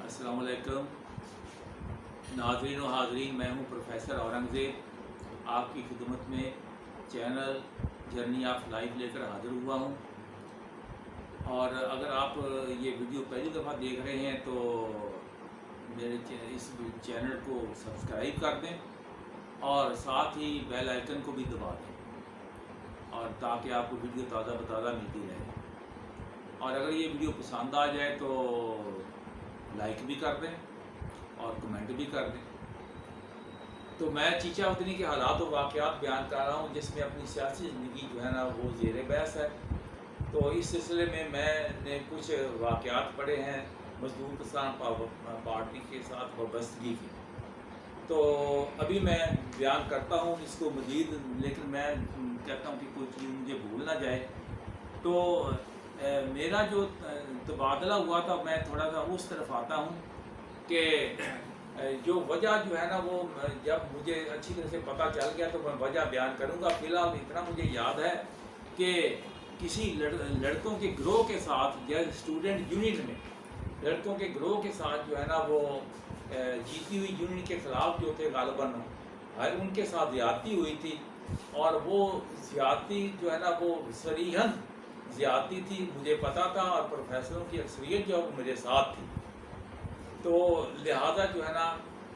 अस्सलाम वालेकुम नाज़रीन व हाज़रीन, मैं हूं प्रोफेसर औरंगज़ेब आपकी खिदमत में चैनल जर्नी ऑफ लाइफ लेकर हाज़िर हुआ हूं। और अगर आप ये वीडियो पहली दफ़ा देख रहे हैं तो मेरे इस चैनल को सब्सक्राइब कर दें और साथ ही बेल आइकन को भी दबा दें और ताकि आपको वीडियो ताज़ा बताज़ा मिलती रहे। और अगर ये वीडियो पसंद आ जाए तो लाइक भी कर दें और कमेंट भी कर दें। तो मैं चीचा वतनी के हालात और वाक़यात बयान कर रहा हूँ जिसमें अपनी सियासी ज़िंदगी जो है ना वो ज़ेर बहस है। तो इस सिलसिले में मैंने कुछ वाक़यात पढ़े हैं मज़दूर किसान पार्टी के साथ वाबस्तगी की। तो अभी मैं बयान करता हूँ इसको मज़ीद, लेकिन मैं कहता हूँ कि कोई चीज़ मुझे भूल ना जाए। तो मेरा जो तबादला हुआ था, मैं थोड़ा सा उस तरफ आता हूँ कि जो वजह जो है ना वो जब मुझे अच्छी तरह से पता चल गया तो मैं वजह बयान करूँगा। फ़िलहाल इतना मुझे याद है कि किसी लड़कों के ग्रोह के साथ या स्टूडेंट यूनियन में लड़कों के ग्रोह के साथ जो है ना वो जीती हुई यूनियन के ख़िलाफ़ जो थे गालिबन उनके साथ ज़्यादती हुई थी। और वो ज़्यादती जो है ना वो सरीहन ज़्यादती थी, मुझे पता था, और प्रोफेसरों की अक्सरियत जो मेरे साथ थी। तो लिहाजा जो है ना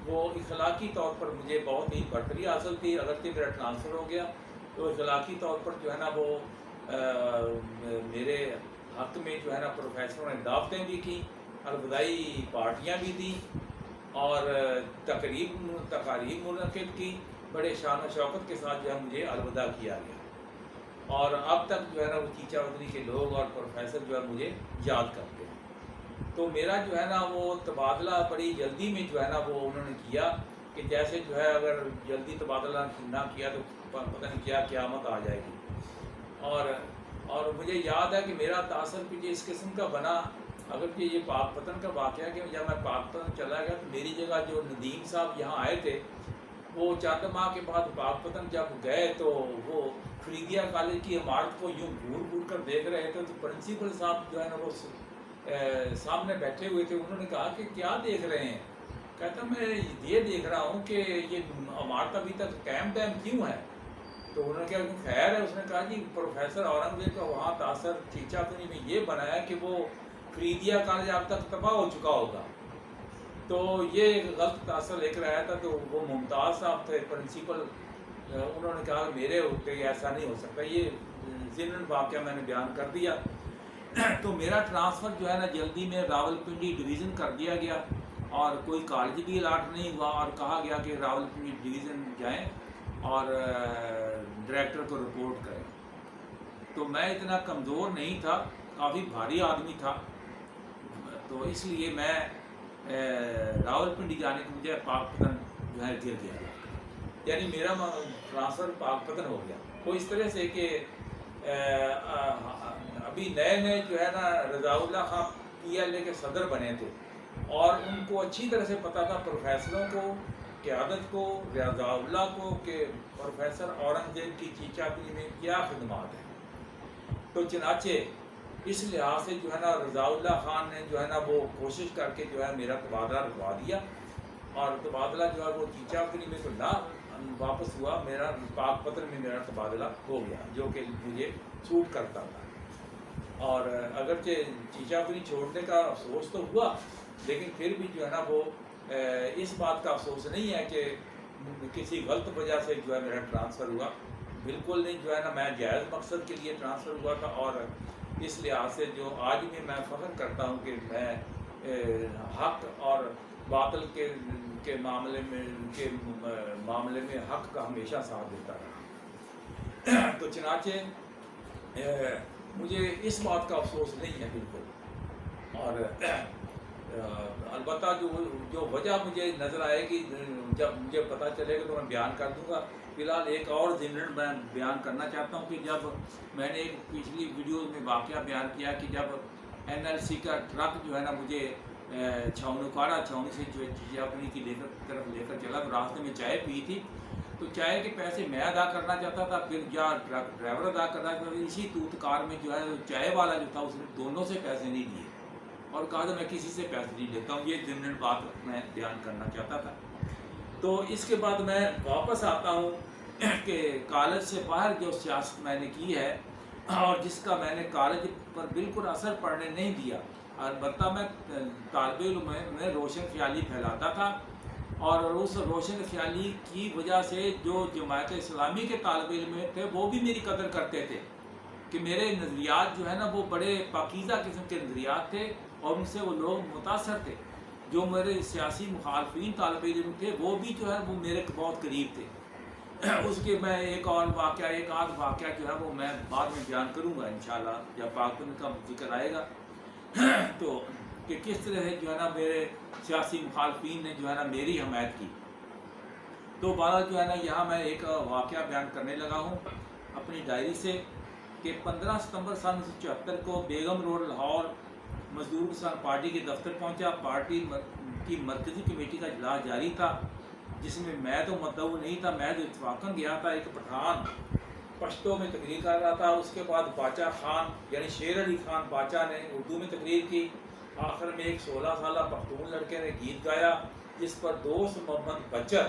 वो इखलाकी तौर पर मुझे बहुत ही बरतरी हासिल थी। अगरचे मेरा ट्रांसफ़र हो गया तो इखलाकी तौर पर जो है ना वो मेरे हक़ में जो है ना प्रोफेसरों ने दावतें भी की, अलविदाई पार्टियाँ भी दी और तकारीब मुनक़िद की। बड़े शान व शौकत के साथ जो है मुझे अलविदा किया गया और अब तक जो है ना वो चीचा वतनी के लोग और प्रोफेसर जो है मुझे याद करते हैं। तो मेरा जो है ना वो तबादला बड़ी जल्दी में जो है ना वो उन्होंने किया कि जैसे जो है अगर जल्दी तबादला ना किया तो पता नहीं क्या क़यामत आ जाएगी। और मुझे याद है कि मेरा तासर भी इस किस्म का बना, अगर कि ये पाकपतन का वाक़या कि जब मैं पाकपतन चला गया तो मेरी जगह जो नदीम साहब यहाँ आए थे वो 4 माह के बाद पाकपतन जब गए तो वो फरीदिया कॉलेज की इमारत को यूँ घूर कर देख रहे थे। तो प्रिंसिपल साहब जो है ना वो सामने बैठे हुए थे। उन्होंने कहा कि क्या देख रहे हैं? कहता मैं ये देख रहा हूँ कि ये इमारत अभी तक कैम डैम क्यों है। तो उन्होंने कहा खैर है। उसने कहा जी प्रोफेसर औरंगज़ेब का वहाँ तासर चीचा वतनी में ये बनाया कि वो फरीदिया कॉलेज अब तक तबाह हो चुका होगा। तो ये गलत तासर लेकर आया था। तो वो मुमताज़ साहब थे प्रिंसिपल, उन्होंने कहा मेरे होते ऐसा नहीं हो सकता। ये ज़िमन वाक़या मैंने बयान कर दिया। तो मेरा ट्रांसफ़र जो है ना जल्दी में रावलपिंडी डिवीज़न कर दिया गया और कोई कॉलेज भी अलाट नहीं हुआ और कहा गया कि रावलपिंडी डिवीज़न जाएं और डायरेक्टर को रिपोर्ट करें। तो मैं इतना कमज़ोर नहीं था, काफ़ी भारी आदमी था, तो इसलिए मैं रावलपिंडी जाने के मुझे पाकपतन जो है गिर गया, यानी मेरा ट्रांसफ़र पाकपतन हो गया। वो इस तरह से कि अभी नए जो है ना रज़ाउल्लाह खां PLA के सदर बने थे और उनको अच्छी तरह से पता था प्रोफेसरों को, क़यादत को, रज़ाउल्लाह को कि प्रोफेसर औरंगज़ेब की चीचा वतनी में क्या खिदमात है। तो चनाचे इस लिहाज से जो है ना रज़ाउल्लाह खान ने जो है ना वो कोशिश करके जो है मेरा तबादला रुकवा दिया और तबादला जो है वो चीचा वतनी में तो ना वापस हुआ, मेरा पाकपतन में मेरा तबादला हो गया जो कि मुझे सूट करता था। और अगरचे चीचा वतनी छोड़ने का अफसोस तो हुआ, लेकिन फिर भी जो है ना वो इस बात का अफसोस नहीं है कि किसी गलत वजह से जो है मेरा ट्रांसफ़र हुआ। बिल्कुल नहीं, जो है ना मैं जायज़ मकसद के लिए ट्रांसफ़र हुआ था और इस लिहाज से जो आज भी मैं फ़ख्र करता हूँ कि मैं हक़ और बातिल के मामले में हक़ का हमेशा साथ देता रहा। तो चनाचे मुझे इस बात का अफसोस नहीं है बिल्कुल। और अलबत्ता जो वजह मुझे नज़र आएगी जब मुझे पता चलेगा तो मैं बयान कर दूँगा। फ़िलहाल एक और ज़िमन मैं बयान करना चाहता हूँ कि जब मैंने एक पिछली वीडियो में वाक़या बयान किया कि जब NLC का ट्रक जो है ना मुझे छावनी से जो चीचा वतनी की तरफ लेकर चला, तो रास्ते में चाय पी थी। तो चाय के पैसे मैं अदा करना चाहता था, फिर या ट्रक ड्राइवर अदा करना चाहता था। इसी तूतकार में जो है चाय वाला जो था उसने दोनों से पैसे नहीं लिए। اور کہا تھا میں کسی سے پیسے نہیں لیتا ہوں. یہ ضمن بات میں بیان کرنا چاہتا تھا. تو اس کے بعد میں واپس آتا ہوں کہ کالج سے باہر جو سیاست میں نے کی ہے اور جس کا میں نے کالج پر بالکل اثر پڑنے نہیں دیا. البتہ میں طالب علم میں روشن خیالی پھیلاتا تھا اور اس روشن خیالی کی وجہ سے جو جماعت اسلامی کے طالب علم تھے وہ بھی میری قدر کرتے تھے کہ میرے نظریات جو ہے نا وہ بڑے پاکیزہ قسم کے نظریات تھے اور ان سے وہ لوگ متاثر تھے. جو میرے سیاسی مخالفین طالب علم تھے وہ بھی جو ہے وہ میرے بہت قریب تھے. اس کے میں ایک آدھ واقعہ جو ہے وہ میں بعد میں بیان کروں گا انشاءاللہ جب پاکستان کا ذکر آئے گا. تو کہ کس طرح ہے جو ہے نا میرے سیاسی مخالفین نے جو ہے نا میری حمایت کی. تو بارہ جو ہے نا یہاں میں ایک واقعہ بیان کرنے لگا ہوں اپنی ڈائری سے کہ 15 ستمبر سن 1974 کو بیگم روڈ لاہور مزدور کسان پارٹی کے دفتر پہنچا. پارٹی کی مرکزی کمیٹی کا اجلاس جاری تھا جس میں تو مدعو نہیں تھا، میں تو اتفاقاً گیا تھا. ایک پٹھان پشتو میں تقریر کر رہا تھا. اس کے بعد باچا خان یعنی شیر علی خان باچا نے اردو میں تقریر کی. آخر میں ایک 16 سالہ پختون لڑکے نے گیت گایا جس پر دوست محمد بچر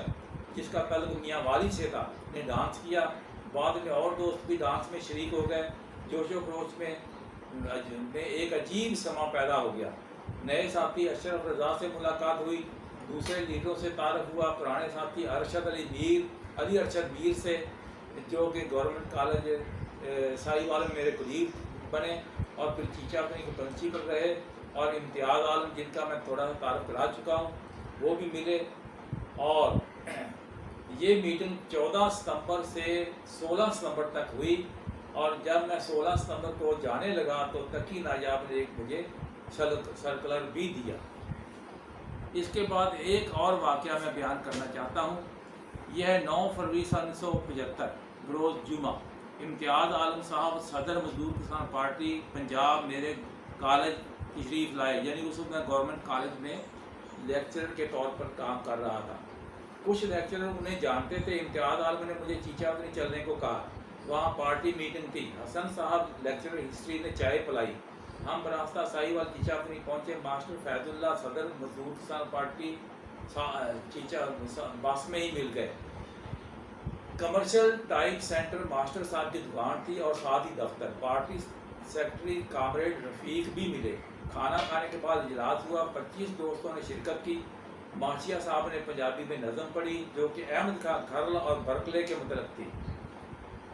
جس کا تعلق میاں والی سے تھا نے ڈانس کیا. بعد میں اور دوست بھی ڈانس میں شریک ہو گئے. جوش و خروش میں ایک عجیب سما پیدا ہو گیا. نئے ساتھی اشرف رضا سے ملاقات ہوئی، دوسرے لیڈروں سے تعارف ہوا. پرانے ساتھی علی ارشد میر سے جو کہ گورنمنٹ کالج سائی والے میں میرے قریب بنے اور پھر چیچا اپنی کے پرنسپل رہے، اور امتیاز عالم جن کا میں تھوڑا سا تعارف کرا چکا ہوں وہ بھی ملے. اور یہ میٹنگ 14 ستمبر سے 16 ستمبر تک ہوئی. اور جب میں 16 ستمبر کو جانے لگا تو تقی نایاب نے مجھے سرکلر بھی دیا. اس کے بعد ایک اور واقعہ میں بیان کرنا چاہتا ہوں. یہ ہے 9 فروری سن 1975 بروز جمعہ. امتیاز عالم صاحب صدر مزدور کسان پارٹی پنجاب میرے کالج تشریف لائے. یعنی اس وقت میں گورنمنٹ کالج میں لیکچرر کے طور پر کام کر رہا تھا. کچھ لیکچرر انہیں جانتے تھے. امتیاز عالم نے مجھے چیچا اپنی چلنے کو کہا. وہاں پارٹی میٹنگ تھی. حسن صاحب لیکچرر ہسٹری نے چائے پلائی. ہم براستہ سائی وال چیچا اپنی پہنچے. ماسٹر فیض اللہ صدر مزدور کسان پارٹی چیچا بس میں ہی مل گئے. کمرشل ٹائپ سینٹر ماسٹر صاحب کی دکان تھی اور ساتھ ہی دفتر. پارٹی سیکرٹری کامریڈ رفیق بھی ملے. کھانا کھانے کے بعد اجلاس ہوا. 25 دوستوں نے شرکت کی. ماشیہ صاحب نے پنجابی میں نظم پڑھی جو کہ احمد خان کھرل اور برکلے کے متعلق تھی.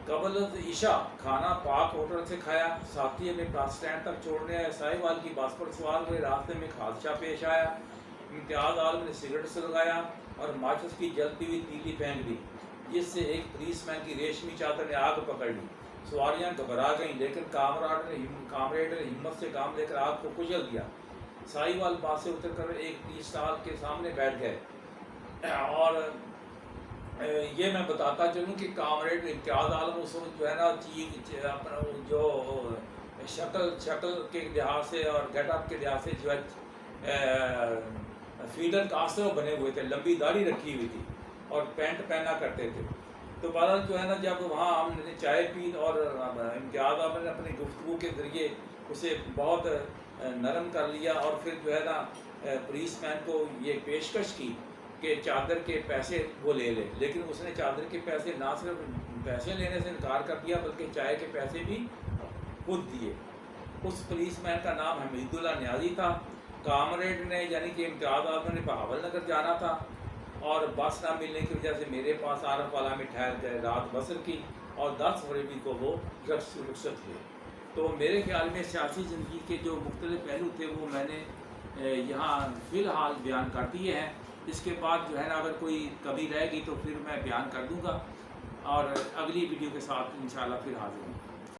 قبل عشاء کھانا پاک ہوٹل سے کھایا. ساتھی ہمیں بس اسٹینڈ تک چھوڑنے آئے. سائی وال کی بس پر سوار ہوئے. راستے میں ایک حادثہ پیش آیا. امتیاز عالم نے سگریٹ سلگایا اور ماچس کی جلتی ہوئی تیلی پھینک دی جس سے ایک پولیس مین کی ریشمی چادر نے آگ پکڑ لی. سواریاں گھبرا گئیں لیکن کامریڈ نے ہمت سے کام لے کر آگ کو کچل دیا. سائی وال بس سے اتر کر ایک ٹی اسٹال کے سامنے بیٹھ گئے. اور یہ میں بتاتا چلوں کہ کامریڈ امتیاز عالم اس وقت جو ہے نا اپنا جو شکل کے لحاظ سے اور گیٹ اپ کے لحاظ سے جو ہے فیڈر کاسٹر بنے ہوئے تھے. لمبی داڑھی رکھی ہوئی تھی اور پینٹ پہنا کرتے تھے. تو بہرحال جو ہے نا جب وہاں ہم نے چائے پی اور امتیاز عالم نے اپنی گفتگو کے ذریعے اسے بہت نرم کر لیا اور پھر جو ہے نا پولیس مین کو یہ پیشکش کی کہ چادر کے پیسے وہ لے لے. لیکن اس نے چادر کے پیسے نہ صرف پیسے لینے سے انکار کر دیا بلکہ چائے کے پیسے بھی خود دیے. اس پولیس مین کا نام حمید اللہ نیازی تھا. کامریڈ نے یعنی کہ امتیاز عالم نے بہاول نگر جانا تھا اور بس نہ ملنے کی وجہ سے میرے پاس عارف والا میں ٹھہر گئے. رات بسر کی اور 10 فروری کو وہ رخصت ہوئے. تو میرے خیال میں سیاسی زندگی کے جو مختلف پہلو تھے وہ میں نے یہاں فی الحال بیان کر دیے ہیں. اس کے بعد جو ہے نا اگر کوئی کمی رہے گی تو پھر میں بیان کر دوں گا اور اگلی ویڈیو کے ساتھ انشاءاللہ پھر حاضر ہوں.